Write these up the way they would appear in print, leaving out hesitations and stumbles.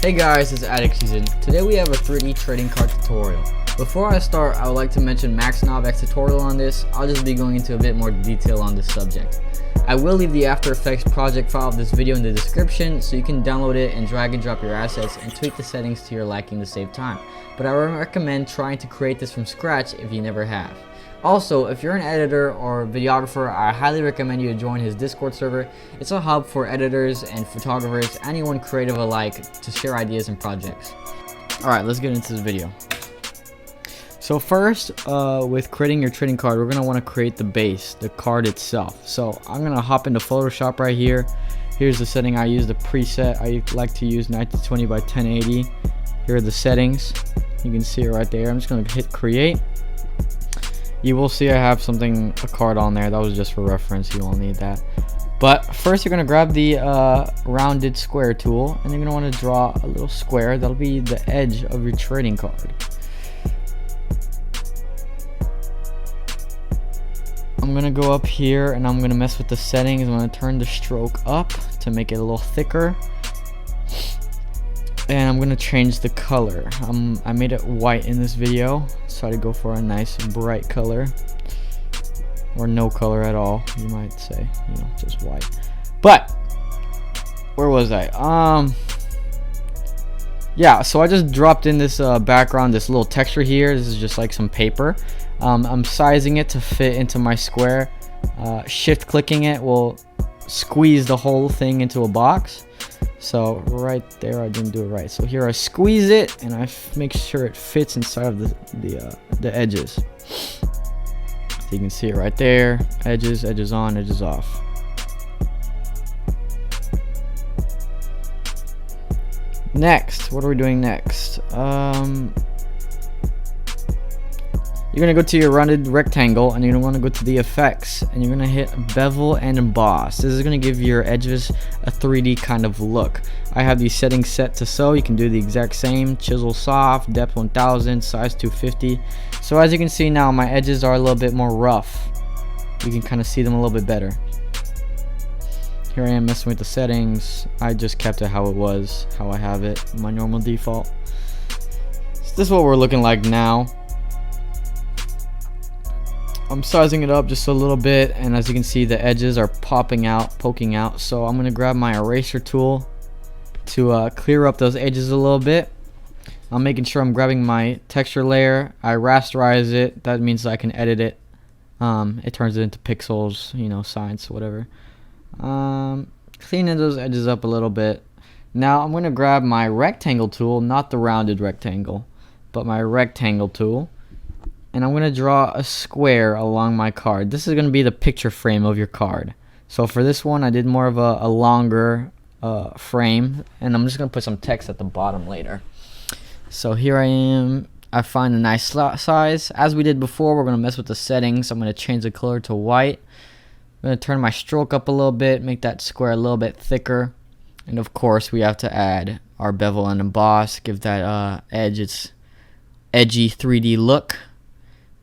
Hey guys, it's Addict Season. Today we have a 3D trading card tutorial. Before I start, I would like to mention Max Novak's tutorial on this. I'll just be going into a bit more detail on this subject. I will leave the After Effects project file of this video in the description so you can download it and drag and drop your assets and tweak the settings to your liking to save time. But I recommend trying to create this from scratch if you never have. Also, if you're an editor or videographer, I highly recommend you join his Discord server. It's a hub for editors and photographers, anyone creative alike, to share ideas and projects. Alright, let's get into this video. So first, with creating your trading card, we're going to want to create the base, the card itself. So I'm going to hop into Photoshop right here. Here's the setting I use, the preset. I like to use 1920 by 1080. Here are the settings. You can see it right there. I'm just going to hit create. You will see I have a card on there. That was just for reference. You won't need that. But first, you're going to grab the rounded square tool, and you're going to want to draw a little square. That'll be the edge of your trading card. I'm going to go up here, and I'm going to mess with the settings. I'm going to turn the stroke up to make it a little thicker. And I'm going to change the color. I made it white in this video. Try to go for a nice bright color, or no color at all, you might say, just white. But where was I? Yeah, so I just dropped in this background, this little texture here. This is just like some paper. I'm sizing it to fit into my square. Shift clicking it will squeeze the whole thing into a box. So right there, I didn't do it right. So here I squeeze it, and I make sure it fits inside of the edges. So you can see it right there. Edges, edges on, edges off. Next, what are we doing next? You're going to go to your rounded rectangle, and you're going to want to go to the effects, and you're going to hit bevel and emboss. This is going to give your edges a 3D kind of look. I have these settings set to so. You can do the exact same. Chisel soft, depth 1000, size 250. So as you can see now, my edges are a little bit more rough. You can kind of see them a little bit better. Here I am messing with the settings. I just kept it how it was, how I have it, my normal default. So this is what we're looking like now. I'm sizing it up just a little bit, and as you can see, the edges are poking out. So I'm going to grab my eraser tool to clear up those edges a little bit. I'm making sure I'm grabbing my texture layer. I rasterize it. That means I can edit it. It turns it into pixels, signs, whatever. Cleaning those edges up a little bit. Now I'm going to grab my rectangle tool, not the rounded rectangle, but my rectangle tool. And I'm going to draw a square along my card. This is going to be the picture frame of your card. So for this one, I did more of a longer frame. And I'm just going to put some text at the bottom later. So here I am. I find a nice size. As we did before, we're going to mess with the settings. I'm going to change the color to white. I'm going to turn my stroke up a little bit, make that square a little bit thicker. And of course, we have to add our bevel and emboss. Give that edge its edgy 3D look.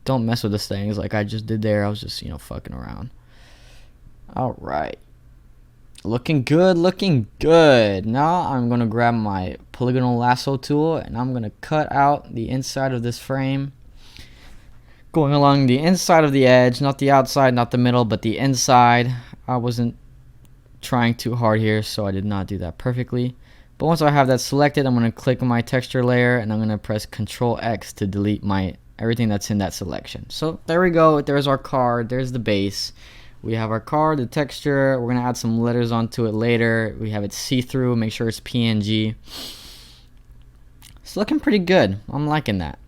Don't mess with the settings like I just did there. I was just, fucking around. Alright. Looking good, looking good. Now I'm going to grab my polygonal lasso tool, and I'm going to cut out the inside of this frame. Going along the inside of the edge, not the outside, not the middle, but the inside. I wasn't trying too hard here, so I did not do that perfectly. But once I have that selected, I'm going to click on my texture layer, and I'm going to press Ctrl X to delete everything that's in that selection. So there we go. There's our card. There's the base. We have our card, the texture. We're going to add some letters onto it later. We have it see-through. Make sure it's PNG. It's looking pretty good. I'm liking that.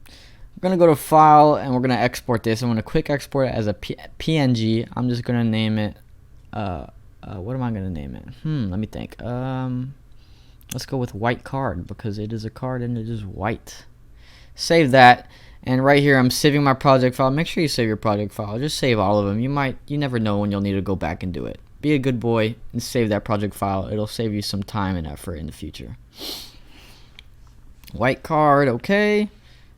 I'm going to go to File, and we're going to export this. I'm going to quick export it as a PNG. I'm just going to name it. What am I going to name it? Let me think. Let's go with white card, because it is a card and it is white. Save that, and right here I'm saving my project file. Make sure you save your project file. Just save all of them. You never know when you'll need to go back and do it. Be a good boy and save that project file. It'll save you some time and effort in the future. White card, okay.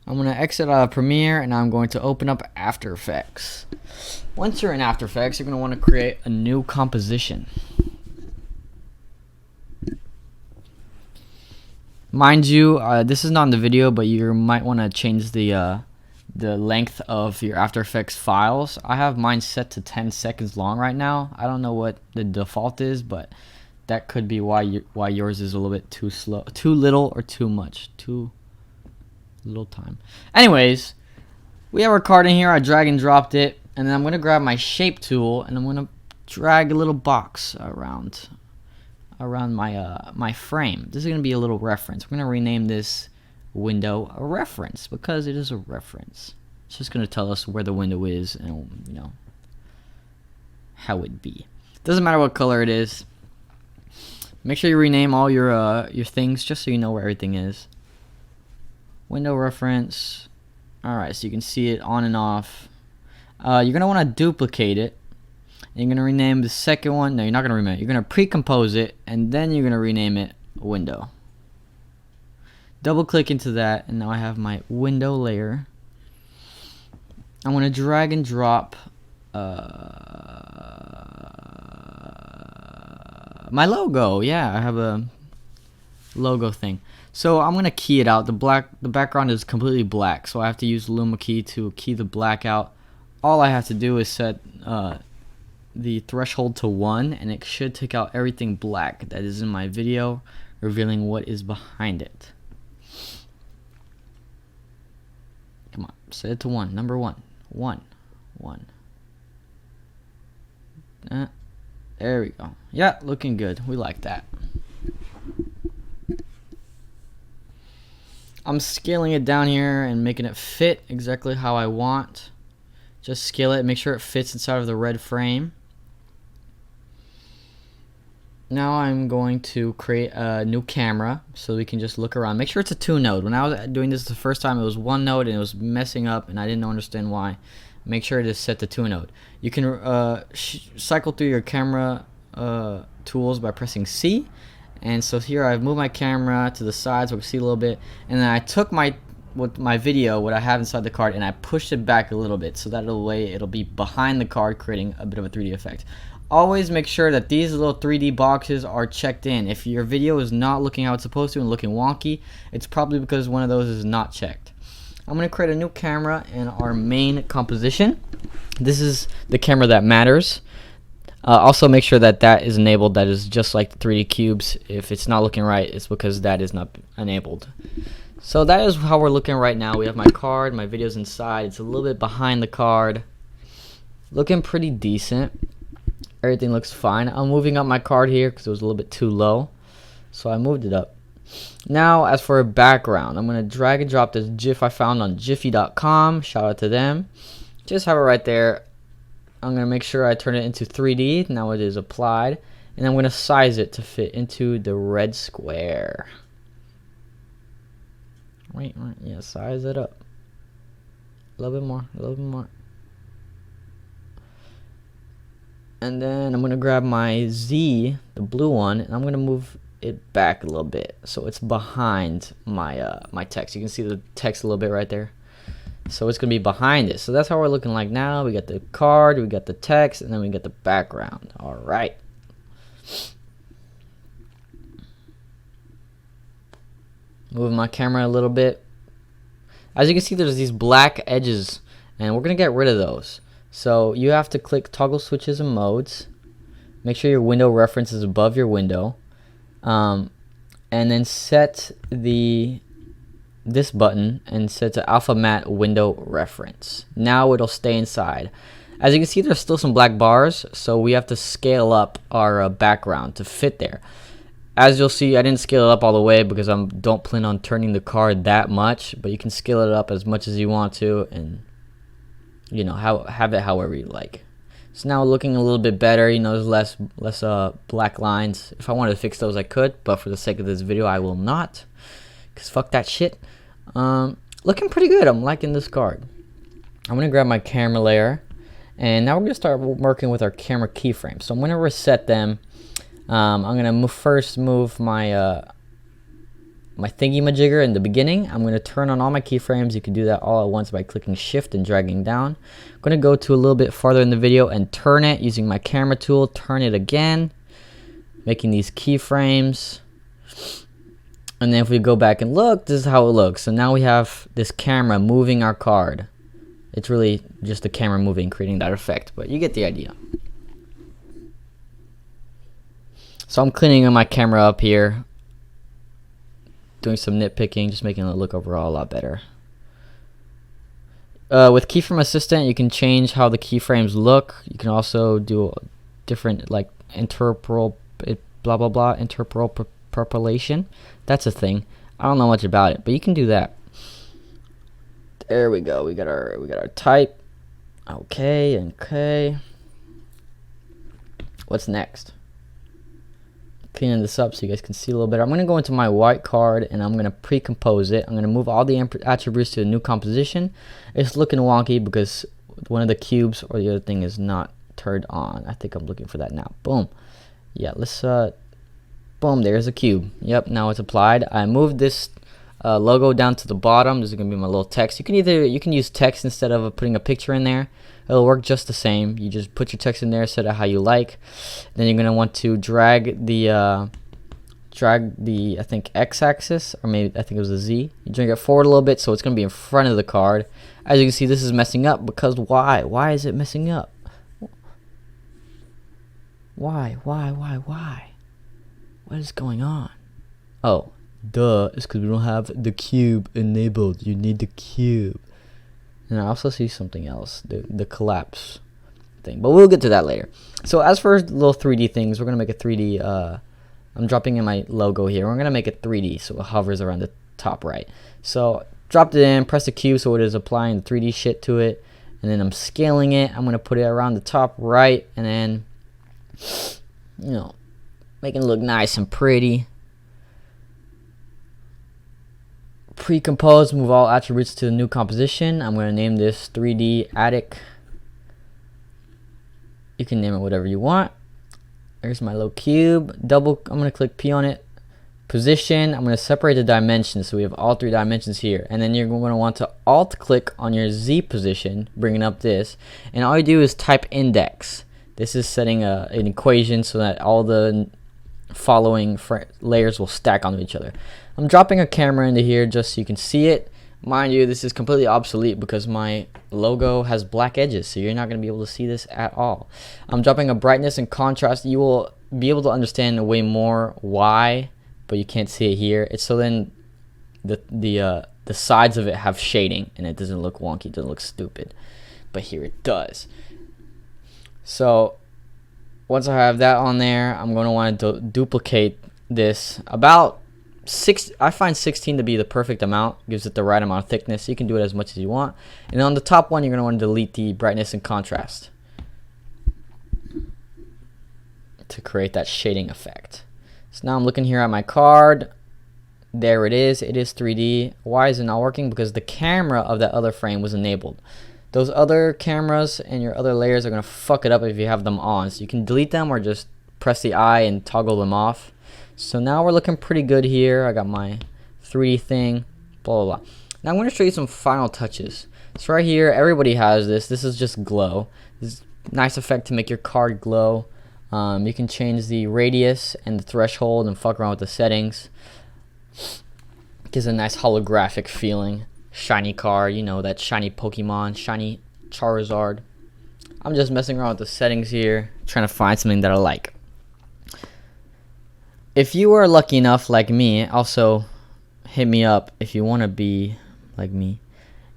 I'm going to exit out of Premiere, and I'm going to open up After Effects. Once you're in After Effects, you're going to want to create a new composition. Mind you, this is not in the video, but you might want to change the length of your After Effects files. I have mine set to 10 seconds long right now. I don't know what the default is, but that could be why yours is a little bit too slow, too little, or too much, too little time. Anyways, we have our card in here. I drag and dropped it, and then I'm gonna grab my shape tool and I'm gonna drag a little box around my frame. This is gonna be a little reference. We're gonna rename this window a reference because it is a reference. It's just gonna tell us where the window is and, you know, how it be. Doesn't matter what color it is. Make sure you rename all your things just so you know where everything is. Window reference. Alright, so you can see it on and off. You're gonna want to duplicate it. You're gonna rename the second one. No, you're not gonna rename it. You're gonna pre-compose it, and then you're gonna rename it window. Double click into that, and now I have my window layer. I'm gonna drag and drop my logo. Yeah, I have a logo thing. So I'm gonna key it out. The background is completely black, so I have to use Luma key to key the black out. All I have to do is set the threshold to 1, and it should take out everything black that is in my video, revealing what is behind it. Come on, set it to 1. Number 1. 1. There we go. Yeah, looking good. We like that. I'm scaling it down here and making it fit exactly how I want. Just scale it, make sure it fits inside of the red frame. Now I'm going to create a new camera so we can just look around. Make sure it's a 2-node. When I was doing this the first time, it was 1 node and it was messing up and I didn't understand why. Make sure it is set to 2-node. You can cycle through your camera tools by pressing C. And so here I've moved my camera to the side so we can see a little bit. And then I took my video, what I have inside the card, and I pushed it back a little bit so that way it'll be behind the card, creating a bit of a 3D effect. Always make sure that these little 3D boxes are checked in. If your video is not looking how it's supposed to and looking wonky, it's probably because one of those is not checked. I'm going to create a new camera in our main composition. This is the camera that matters. Also make sure that that is enabled. That is just like the 3D cubes. If it's not looking right, it's because that is not enabled. So that is how we're looking right now. We have my card, my video's inside. It's a little bit behind the card. Looking pretty decent. Everything looks fine. I'm moving up my card here because it was a little bit too low. So I moved it up. Now, as for a background, I'm going to drag and drop this GIF I found on jiffy.com. Shout out to them. Just have it right there. I'm going to make sure I turn it into 3D. Now it is applied. And I'm going to size it to fit into the red square. Right, yeah, size it up. A little bit more. And then I'm going to grab my Z, the blue one, and I'm going to move it back a little bit so it's behind my my text. You can see the text a little bit right there. So it's going to be behind it. So that's how we're looking like now. We got the card, we got the text, and then we got the background. All right. Moving my camera a little bit. As you can see, there's these black edges, and we're going to get rid of those. So you have to click toggle switches and modes. Make sure your window reference is above your window. And then set this button and set to alpha matte window reference. Now it'll stay inside. As you can see, there's still some black bars, so we have to scale up our background to fit there. As you'll see, I didn't scale it up all the way because I don't plan on turning the card that much, but you can scale it up as much as you want to, and you know, have it however you like. It's now looking a little bit better. You know, there's less black lines. If I wanted to fix those, I could, but for the sake of this video, I will not, because fuck that shit. Looking pretty good. I'm liking this card. I'm gonna grab my camera layer, and now we're gonna start working with our camera keyframes. So I'm gonna reset them. I'm gonna first move my my thingy-majigger in the beginning. I'm gonna turn on all my keyframes. You can do that all at once by clicking shift and dragging down. I'm gonna go to a little bit farther in the video and turn it using my camera tool. Turn it again, making these keyframes. And then if we go back and look, this is how it looks. So now we have this camera moving our card. It's really just the camera moving, creating that effect, but you get the idea. So I'm cleaning my camera up here, doing some nitpicking, just making it look overall a lot better. With Keyframe Assistant, you can change how the keyframes look. You can also do different, like, interpolation. That's a thing. I don't know much about it, but you can do that. There we go. We got our type. Okay. What's next? Cleaning this up so you guys can see a little bit. I'm going to go into my white card and I'm going to pre-compose it. I'm going to move all the attributes to a new composition. It's looking wonky because one of the cubes or the other thing is not turned on. I think I'm looking for that now. Boom. Yeah, let's boom, there's a cube. Yep, now it's applied. I moved this logo down to the bottom. This is going to be my little text. You can use text instead of putting a picture in there. It'll work just the same. You just put your text in there, set it how you like. Then you're going to want to drag the I think x-axis, or maybe I think it was a z. You drag it forward a little bit so it's going to be in front of the card. As you can see, this is messing up because why? Why is it messing up? Why? What is going on? Oh, duh. It's because we don't have the cube enabled. You need the cube. And I also see something else, the collapse thing. But we'll get to that later. So as for little 3D things, we're going to make a 3D. I'm dropping in my logo here. We're going to make it 3D so it hovers around the top right. So dropped it in, press the cube so it is applying the 3D shit to it. And then I'm scaling it. I'm going to put it around the top right. And then, you know, making it look nice and pretty. Pre-compose, move all attributes to the new composition. I'm going to name this 3D attic. You can name it whatever you want. There's my little cube. I'm going to click P on it. Position, I'm going to separate the dimensions so we have all 3 dimensions here. And then you're going to want to alt click on your Z position, bringing up this. And all you do is type index. This is setting an equation so that all the following layers will stack onto each other. I'm dropping a camera into here just so you can see it. Mind you, this is completely obsolete because my logo has black edges, so you're not going to be able to see this at all. I'm dropping a brightness and contrast. You will be able to understand way more why, but you can't see it here. It's so then the sides of it have shading and it doesn't look wonky, it doesn't look stupid. But here it does. So once I have that on there, I'm going to want to duplicate this about I find 16 to be the perfect amount. Gives it the right amount of thickness. You can do it as much as you want. And on the top one, you're going to want to delete the brightness and contrast to create that shading effect. So now I'm looking here at my card. There it is. It is 3D. Why is it not working? Because the camera of that other frame was enabled. Those other cameras and your other layers are going to fuck it up if you have them on. So you can delete them or just press the I and toggle them off. So now we're looking pretty good here. I got my 3D thing, blah, blah, blah. Now I'm going to show you some final touches. So right here, everybody has this. This is just glow. This is a nice effect to make your card glow. You can change the radius and the threshold and fuck around with the settings. Gives a nice holographic feeling. Shiny card, you know, that shiny Pokemon, shiny Charizard. I'm just messing around with the settings here, trying to find something that I like. If you are lucky enough, like me, also hit me up if you want to be like me.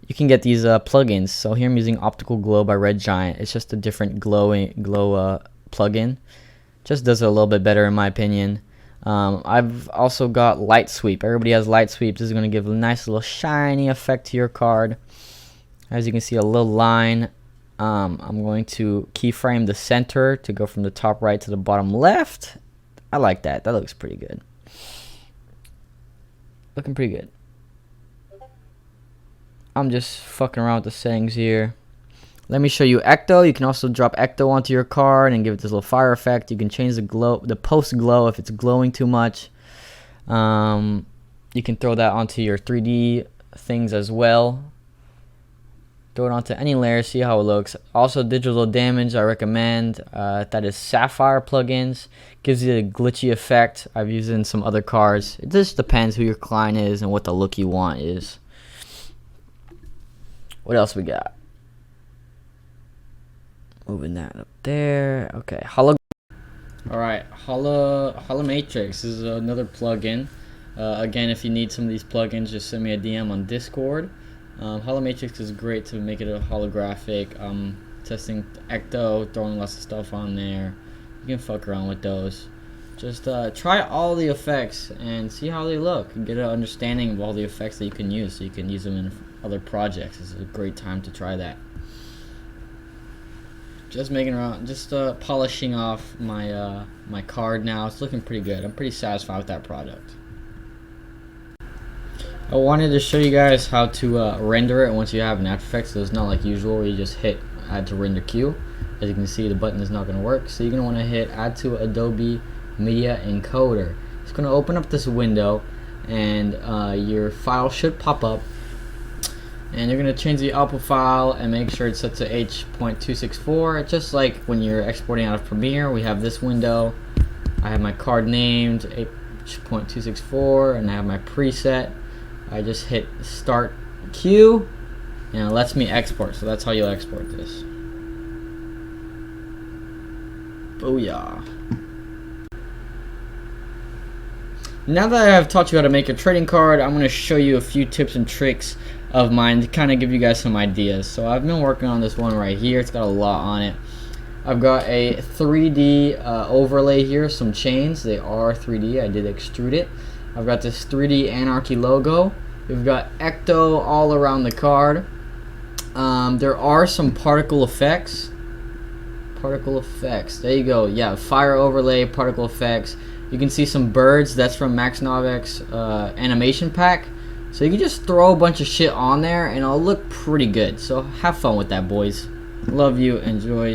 You can get these plugins. So here I'm using Optical Glow by Red Giant. It's just a different glow plugin. Just does it a little bit better in my opinion. I've also got Light Sweep. Everybody has Light Sweep. This is going to give a nice little shiny effect to your card. As you can see, a little line. I'm going to keyframe the center to go from the top right to the bottom left. I like that. That looks pretty good. Looking pretty good. I'm just fucking around with the settings here. Let me show you Ecto. You can also drop Ecto onto your card and give it this little fire effect. You can change the post glow if it's glowing too much. You can throw that onto your 3D things as well. throw it onto any layer, see how it looks. Also, digital damage, I recommend. That is sapphire plugins. Gives you a glitchy effect. I've used it in some other cards. It just depends who your client is and what the look you want is. What else we got? Moving that up there. Okay, Alright, Holomatrix. This is another plugin. Again, if you need some of these plugins, just send me a DM on Discord. Holomatrix is great to make it a holographic. Testing Ecto, throwing lots of stuff on there. You can fuck around with those. Just try all the effects and see how they look, and get an understanding of all the effects that you can use, so you can use them in other projects. It's a great time to try that. Just polishing off my my card now. It's looking pretty good. I'm pretty satisfied with that product. I wanted to show you guys how to render it once you have an After Effects. So it's not like usual where you just hit add to render queue. As you can see, the button is not going to work. So you're going to want to hit add to Adobe Media Encoder. It's going to open up this window, and your file should pop up. And you're going to change the output file and make sure it's set to H.264. Just like when you're exporting out of Premiere, we have this window. I have my card named H.264, and I have my preset. I just hit start queue, and it lets me export. So that's how you'll export this. Booyah. Now that I have taught you how to make a trading card, I'm going to show you a few tips and tricks of mine to kind of give you guys some ideas. So I've been working on this one right here. It's got a lot on it. I've got a 3D overlay here, some chains. They are 3D. I did extrude it. I've got this 3D Anarchy logo. We've got Ecto all around the card. There are some particle effects. Particle effects. There you go. Yeah, fire overlay, particle effects. You can see some birds. That's from Max Novak's animation pack. So you can just throw a bunch of shit on there and it'll look pretty good. So have fun with that, boys. Love you. Enjoy.